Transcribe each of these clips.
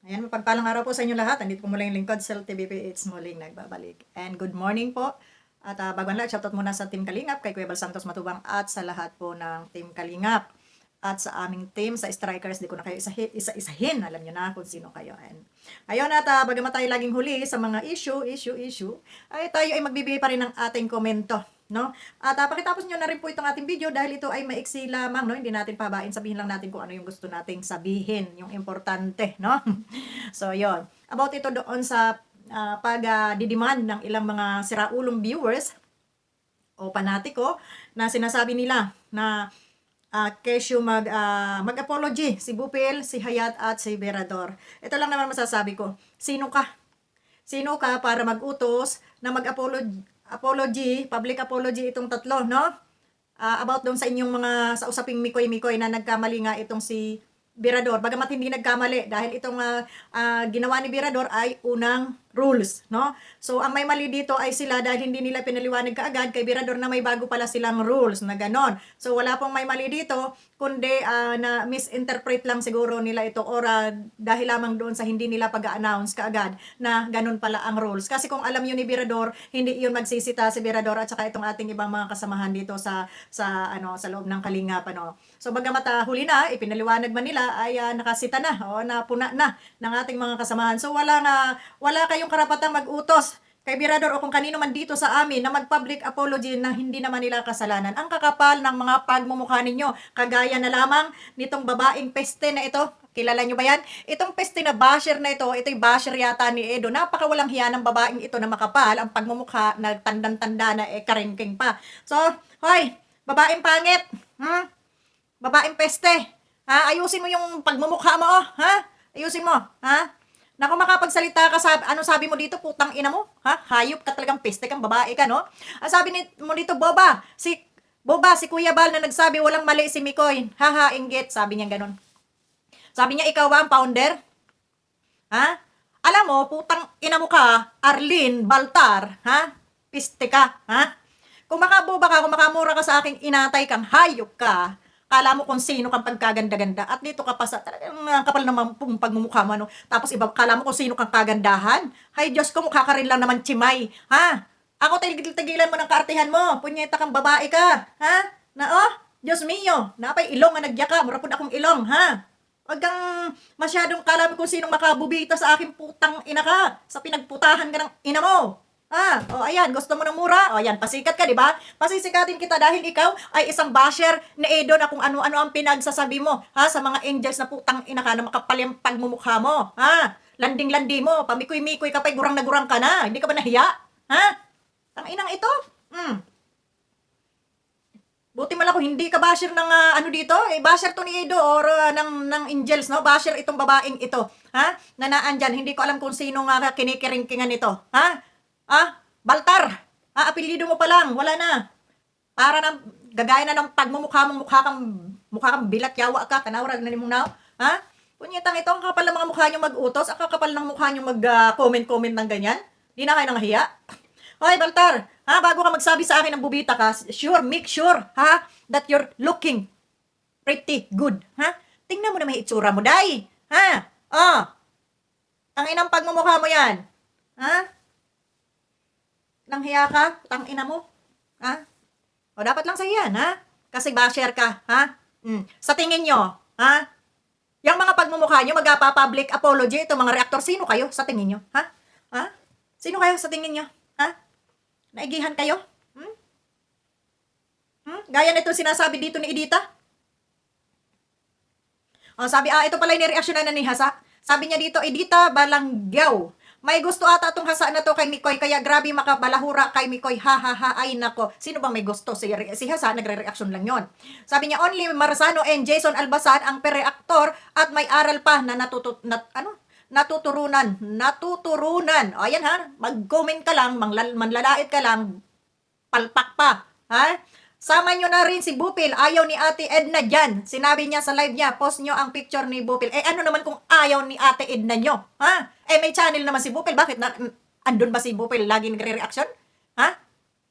Ayan, mapagpalang araw po sa inyo lahat. Andito po mula yung lingkod, Sel TVPH muling nagbabalik. And good morning po. At bago ang lahat, shoutout muna sa Team Kalingap, kay Kuya Bal Santos Matubang at sa lahat po ng Team Kalingap. At sa aming team, sa Strikers, di ko na kayo isa-isahin. Alam nyo na kung sino kayo. And ayun at bagamat tayo laging huli sa mga issue, ay tayo ay magbibigay pa rin ng ating komento. No? At pakitapos nyo na rin po itong ating video dahil ito ay maiksi lamang, no? Hindi natin pabain, sabihin lang natin kung ano yung gusto nating sabihin, yung importante, no? So, yon. About ito doon sa pag-didemand ng ilang mga siraulong viewers o panatiko na sinasabi nila na kesyo mag-apology si Bupil, si Hayat at si Berador. Ito lang naman masasabi ko. Sino ka? Sino ka para mag-utos na mag-apology, public apology itong tatlo, no? About doon sa inyong mga sa usaping mikoy-mikoy na nagkamali nga itong si Birador. Bagamat hindi nagkamali dahil itong ginawa ni Birador ay unang rules, no? So, ang may mali dito ay sila dahil hindi nila pinaliwanag kaagad kay Birador na may bago pala silang rules na ganon. So, wala pong may mali dito, kundi na misinterpret lang siguro nila ito or dahil lamang doon sa hindi nila pag-announce kaagad na ganon pala ang rules. Kasi kung alam yun ni Birador, hindi yun magsisita si Birador at saka itong ating ibang mga kasamahan dito sa loob ng Kalingap, ano. So, bagamat huli na, ipinaliwanag man nila ay nakasita na o napuna na ng ating mga kasamahan. So, wala kayong karapatang mag-utos kay Birador o kung kanino man dito sa amin na mag-public apology na hindi naman nila kasalanan. Ang kakapal ng mga pagmumukha ninyo, kagaya na lamang nitong babaeng peste na ito. Kilala nyo ba yan? Itong peste na basher na ito'y basher yata ni Edo. Napakawalang hiya ng babaeng ito na makapal, ang pagmumukha na tandang-tanda na karengking pa. So, hoy, babaeng pangit, babaeng peste, ayusin mo yung pagmumukha mo, ayusin mo, Naku, makapagsalita ka, ano sabi mo dito, putang ina mo? Hayop ka talagang peste kang babae ka, no? Sabi mo dito, Boba, si Kuya Bal na nagsabi walang mali si Mikoy. Inggit, sabi niya ganun. Sabi niya, ikaw ba ang founder? Alam mo, putang ina mo ka, Arlene Baltar, piste ka, Kung makaboba ka, kung makamura ka sa aking inatay kang hayop ka, kala mo kung sino kang pagkaganda-ganda at dito ka pa sa talagang kapal naman pong pagmumukha mo, no? Tapos iba, kala mo kung sino kang kagandahan. Hay Diyos ko, mukha ka rin lang naman chimay, Ako tigilan mo ng kaartihan mo, punyeta kang babae ka, Diyos mio, napay ilong nga nagyaka, murapod akong ilong, Huwag kang masyadong kala mo kung sinong makabubita sa aking putang ina ka, sa pinagputahan ka ng ina mo. Ayan, gusto mo ng mura? Ayan, pasikat ka, di ba? Pasisikatin kita dahil ikaw ay isang basher na Edo na kung ano-ano ang pinagsasabi mo, sa mga angels na putang ina ka na makapal yung pagmumukha mo, Landing-landi mo, pamikoy-mikoy ka pa, gurang na gurang ka na. Hindi ka ba nahiya? Ang inang ito? Buti man ako, hindi ka basher ng dito, basher to ni Edo or ng angels, no? Basher itong babaeng ito, na naan dyan. Hindi ko alam kung sino nga kinikiringkingan nito, Baltar, apelyido mo pa lang, wala na. Para na, gagaya na ng pagmumukha mong mukha kang bilat, yawa ka, kanawrag na ni mong now, Punyetang ito, ang kapal ng mga mukha nyo mag-utos, ang kakapal ng mukha nyo mag-comment ng ganyan. Di na kayo nang hiya. Hoy, Baltar, bago ka magsabi sa akin ng bubita ka, make sure, that you're looking pretty good, Tingnan mo na may itsura mo, day, ang inang pagmumukha mo yan, nang hiya ka, tang ina mo, O dapat lang sa yan, Kasi basher ka, Sa tingin nyo, yung mga pagmumukha nyo, magpa-public apology, itong mga reactor, sino kayo sa tingin nyo, Sino kayo sa tingin nyo, Naigihan kayo? Gaya na itong sinasabi dito ni Edita. Sabi, ito pala yung reaction na ni Hasa. Sabi niya dito, Edita Balanggaw. May gusto ata itong hasa na to kay Mikoy, kaya grabe makabalahura kay Mikoy, ay nako. Sino bang may gusto? Si Hasa, nagre-reaction lang yon. Sabi niya, only Marzano and Jason Albasan ang per-reactor at may aral pa na natuturunan. Ayan mag-comment ka lang, manlalait ka lang, palpak pa, Sama nyo na rin si Bupil, ayaw ni Ate Edna dyan. Sinabi niya sa live niya, post nyo ang picture ni Bupil. Ano naman kung ayaw ni Ate Edna nyo, may channel naman si Bupil, bakit andun ba si Bupil, lagi nagre-reaction,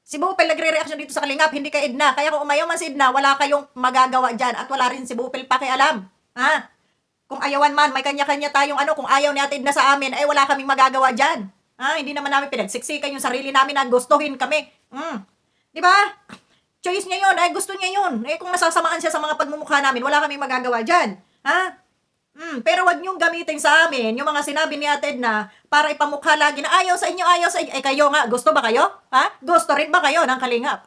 Si Bupil nagre-reaction dito sa Kalingap, hindi kay Edna. Kaya kung umayaw man si Edna, wala kayong magagawa dyan at wala rin si Bupil pakialam, Kung ayawan man, may kanya-kanya tayong ano, kung ayaw ni Ate Edna sa amin, eh wala kaming magagawa dyan. Hindi naman namin pinagsiksikan yung sarili namin na gustuhin kami. Di ba? Choice niya yun, ay gusto niya yun. Eh kung nasasamaan siya sa mga pagmumukha namin, wala kaming magagawa dyan. Pero wag niyong gamitin sa amin yung mga sinabi ni Ate Edna para ipamukha lagi na ayaw sa inyo, ayaw sa inyo. Eh kayo nga, gusto ba kayo? Gusto rin ba kayo ng kalingap?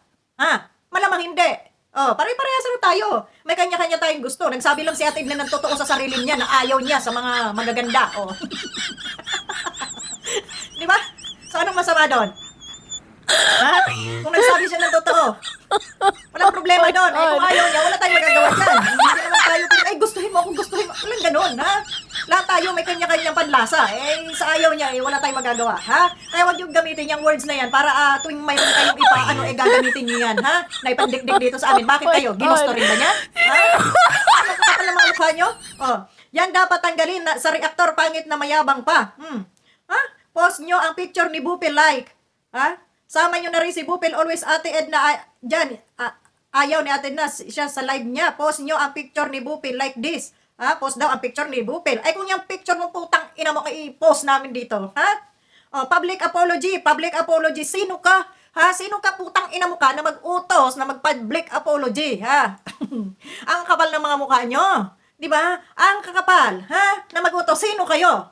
Malamang hindi. Pare-parehas na tayo. May kanya-kanya tayong gusto. Nagsabi lang si Ate Edna ng totoo sa sarili niya na ayaw niya sa mga magaganda. Di ba? So anong masama doon? Kung nagsabi siya ng totoo, walang problema doon. Eh, kung ayaw niya, wala tayong magagawa dyan. Hindi naman tayo, ay gustuhin mo ako, gustuhin mo. Walang ganun, Lahat tayo may kanya-kanyang panlasa. Eh, sa ayaw niya, wala tayong magagawa, Kaya wag yung gamitin yung words na yan para tuwing mayroon kayong gagamitin niyo yan, Na ipandikdik dito sa amin. Bakit kayo? Ginusto rin ba niya? Ano ka pala mga mukha niyo? Yan dapat tanggalin sa reactor, pangit na mayabang pa. Post niyo ang picture ni Bupil like. Sama nyo na rin si Bupil, always Ate Edna, dyan, ayaw ni Ate Edna, siya sa live niya, post nyo ang picture ni Bupil like this, post daw ang picture ni Bupil, ay kung yung picture mo putang ina mo, i-post namin dito, public apology, sino ka, sino ka putang ina mo ka na mag-utos, na mag-public apology, ang kapal ng mga mukha nyo, di ba, ang kakapal, na mag-utos, sino kayo,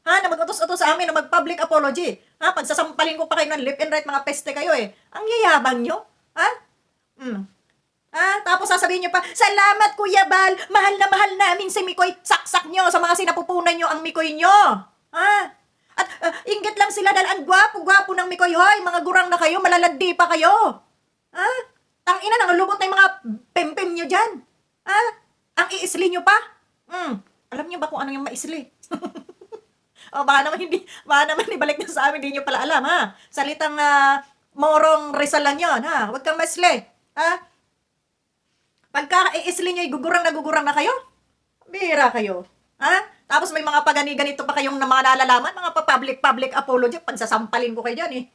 na mag-utos-utos sa amin na mag-public apology. Pagsasampalin ko pa kayo ng lip and right, mga peste kayo eh. Ang yayabang nyo. Tapos sasabihin nyo pa, salamat Kuya Bal, mahal na mahal namin si Mikoy. Saksak nyo sa mga sinapupunan nyo ang Mikoy nyo. At inggit lang sila dahil ang gwapo-gwapo ng Mikoy. Hoy, mga gurang na kayo, malalandi pa kayo. Tangina, nangalubot na yung mga pempem nyo dyan. Ang iisli nyo pa. Alam nyo ba kung ano yung maisli? Baka naman ibalik nyo sa amin, hindi nyo pala alam, Salitang morong Rizal lang yun, Huwag kang masli, Pagka iisli nyo, gugurang na kayo? Bihira kayo, Tapos may mga pagani-ganito pa kayong na mga nalalaman, mga public apology, pagsasampalin ko kayo dyan,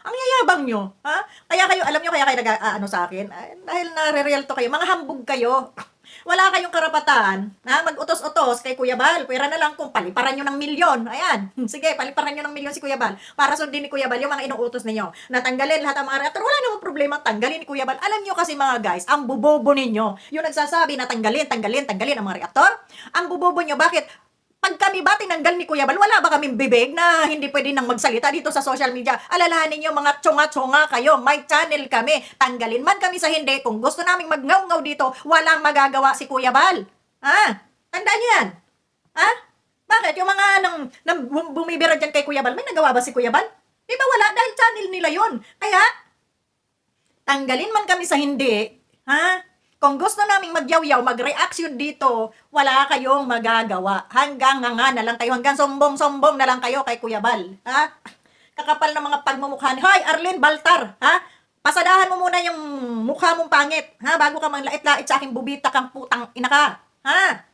Ang yayabang nyo, Kaya kayo, alam nyo, kaya kayo sa akin? Dahil nare-real to kayo, mga hambog kayo. Wala kayong karapatan mag-utos-utos kay Kuya Bal. Pwera na lang kung paliparan nyo ng milyon. Ayan. Sige, paliparan nyo ng milyon si Kuya Bal. Para sundin ni Kuya Bal yung mga inuutos ninyo. Natanggalin lahat ang mga reactor. Wala namang problema. Tanggalin ni Kuya Bal. Alam nyo kasi mga guys, ang bubobo ninyo, yung nagsasabi na tanggalin ang mga reactor. Ang bubobo nyo, bakit? Pag kami ba tinanggal ni Kuya Bal, wala ba kaming bibig na hindi pwede nang magsalita dito sa social media? Alalahanin nyo mga tsunga-tsunga kayo, may channel kami. Tanggalin man kami sa hindi. Kung gusto naming magngaw-ngaw dito, walang magagawa si Kuya Bal. Tandaan nyo yan. Bakit? Yung mga nang bumibira dyan kay Kuya Bal, may nagawa ba si Kuya Bal? Di ba wala? Dahil channel nila yon. Kaya, tanggalin man kami sa hindi, Kung gusto naming magyaw-yaw, mag-reaction dito, wala kayong magagawa. Hanggang nga na lang kayo, hanggang sombong-sombong na lang kayo kay Kuya Bal. Kakapal ng mga pagmumukha. Hoy, Arlene Baltar, pasadahan mo muna yung mukha mong pangit, bago ka manglait-lait sa aking bubita kang putang ina ka.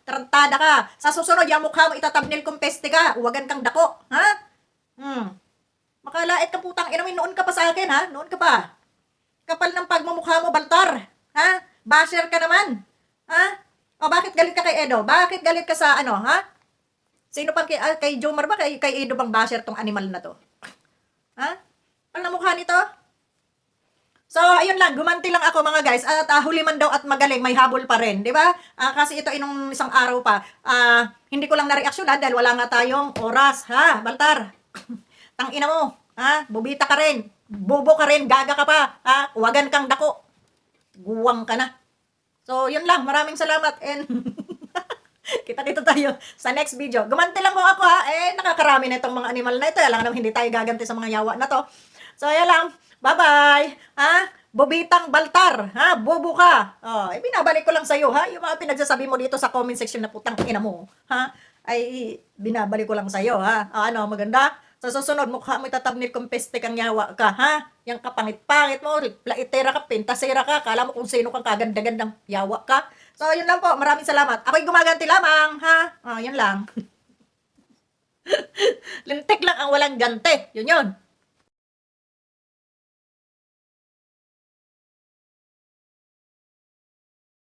Tarantada ka. Sa susunod, yung mukha mo itatabnil kung peste ka, uwagan kang dako. Makalait ka putang ina mo, noon ka pa sa akin, noon ka pa. Kapal ng pagmumukha mo, Baltar. Basher ka naman. Bakit galit ka kay Edo? Bakit galit ka sa Sino pang kay Jomar ba? Kay Edo bang basher tong animal na to? Ang namukha nito? So, ayun lang. Gumanti lang ako mga guys. At huli man daw at magaling, may habol pa rin. Di ba? Kasi ito inong isang araw pa. Hindi ko lang na-reaksyonan dahil wala nga tayong oras. Baltar? Tangina mo. Bubita ka rin. Bobo ka rin. Gaga ka pa. Uwagan kang dako. Guwang ka na. So, yun lang. Maraming salamat. And kita dito tayo sa next video. Gumanti lang po ako nakakarami na itong mga animal na ito. Alam naman hindi tayo gaganti sa mga yawa na to. So, yan lang. Bye-bye. Bobitang Baltar. Bobo ka. Binabalik ko lang sa'yo, Yung mga pinagsasabi mo dito sa comment section na putang ina mo, ay binabalik ko lang sa'yo, maganda? Sa susunod, mukha mo itatabnil kung peste kang yawa ka, Yang kapangit-pangit mo, plaitera ka, pintasera ka, kala mo kung sino kang kaganda-gandang yawa ka. So, yun lang po. Maraming salamat. Ako'y gumaganti lamang, yun lang. Lintik lang ang walang gante. Yun.